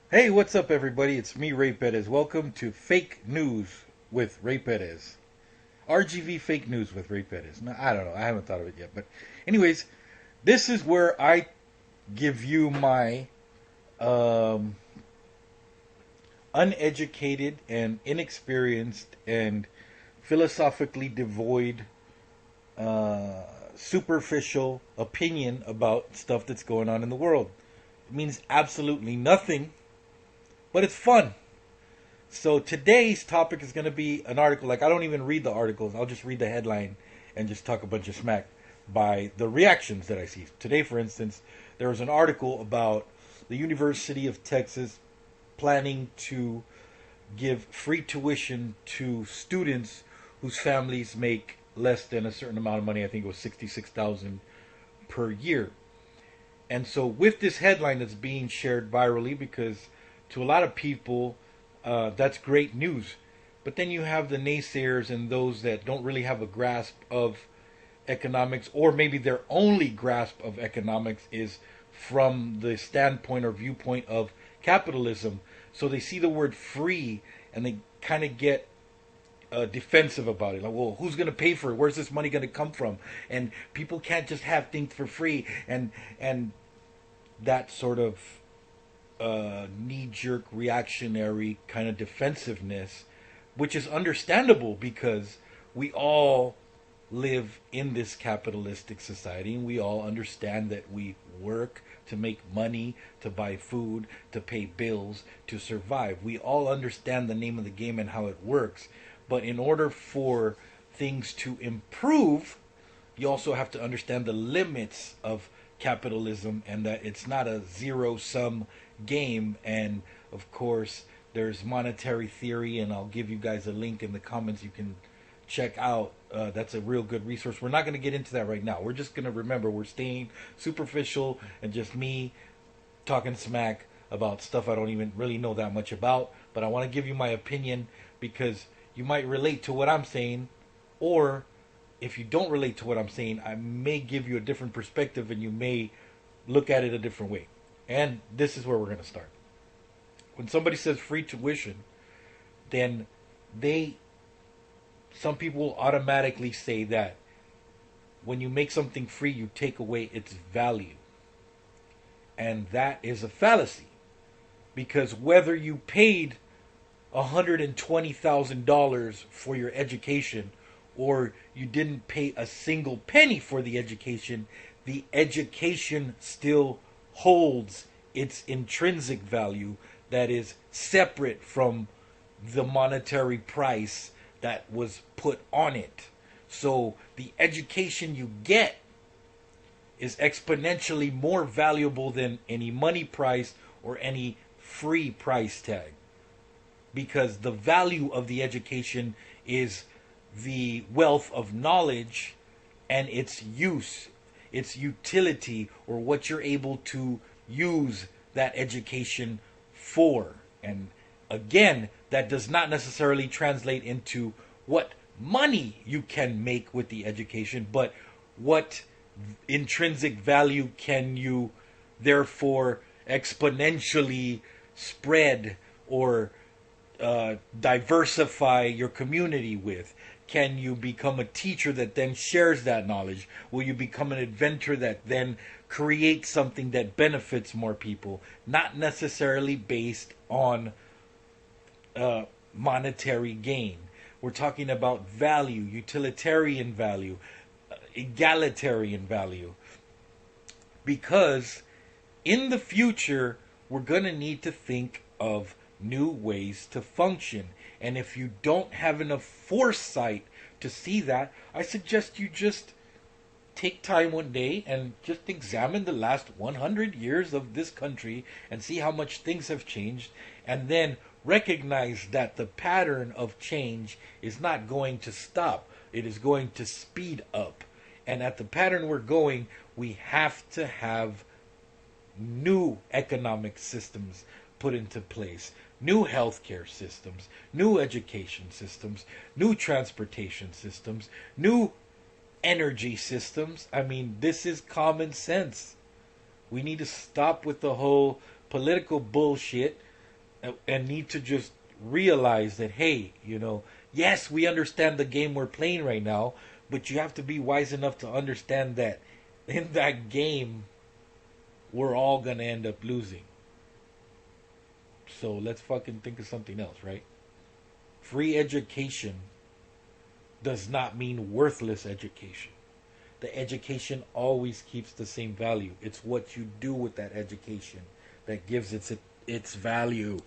Hey, what's up, everybody? It's me, rayperez. Welcome to Fake News with rayperez. RGV Fake News with rayperez. No, I don't know. I haven't thought of it yet. But, anyways, this is where I give you my um, uneducated and inexperienced and philosophically devoid, uh, superficial opinion about stuff that's going on in the world. It means absolutely nothing, but it's fun. So today's topic is going to be an article. Like, I don't even read the articles. I'll just read the headline and just talk a bunch of smack by the reactions that I see. Today, for instance, there was an article about the University of Texas planning to give free tuition to students whose families make less than a certain amount of money. I think it was 66,000 per year. And so, with this headline that's being shared virally, because to a lot of people, that's great news. But then you have the naysayers and those that don't really have a grasp of economics, or maybe their only grasp of economics is from the standpoint or viewpoint of capitalism. So they see the word free and they kind of get defensive about it. Like, well, who's going to pay for it? Where's this money going to come from? And people can't just have things for free. And that sort of knee jerk reactionary kind of defensiveness, which is understandable because we all live in this capitalistic society and we all understand that we work to make money, to buy food, to pay bills, to survive. We all understand the name of the game and how it works. But in order for things to improve, you also have to understand the limits of capitalism and that it's not a zero sum game. And of course, there's monetary theory, and I'll give you guys a link in the comments you can check out. That's a real good resource. We're not going to get into that right now. We're just going to remember we're staying superficial and just me talking smack about stuff I don't even really know that much about. But I want to give you my opinion because you might relate to what I'm saying, or if you don't relate to what I'm saying, I may give you a different perspective and you may look at it a different way. And this is where we're going to start. When somebody says free tuition, then they some people will automatically say that when you make something free, you take away its value. And that is a fallacy. Because whether you paid $120,000 for your education or you didn't pay a single penny for the education still holds its intrinsic value that is separate from the monetary price that was put on it. So the education you get is exponentially more valuable than any money price or any free price tag, because the value of the education is the wealth of knowledge and its use, its utility, or what you're able to use that education for. And again, that does not necessarily translate into what money you can make with the education, but what intrinsic value can you therefore exponentially spread or diversify your community with? Can you become a teacher that then shares that knowledge? Will you become an inventor that then creates something that benefits more people? Not necessarily based on monetary gain. We're talking about value, utilitarian value, egalitarian value. Because in the future, we're going to need to think of new ways to function. And if you don't have enough foresight to see that, I suggest you just take time one day and just examine the last 100 years of this country and see how much things have changed, and then recognize that the pattern of change is not going to stop. It is going to speed up. And at the pattern we're going, we have to have new economic systems put into place, new healthcare systems, new education systems, new transportation systems, new energy systems. I mean, this is common sense. We need to stop with the whole political bullshit and need to just realize that, hey, yes, we understand the game we're playing right now, but you have to be wise enough to understand that in that game, we're all gonna end up losing. So let's fucking think of something else, right? Free education does not mean worthless education. The education always keeps the same value. It's what you do with that education that gives its value.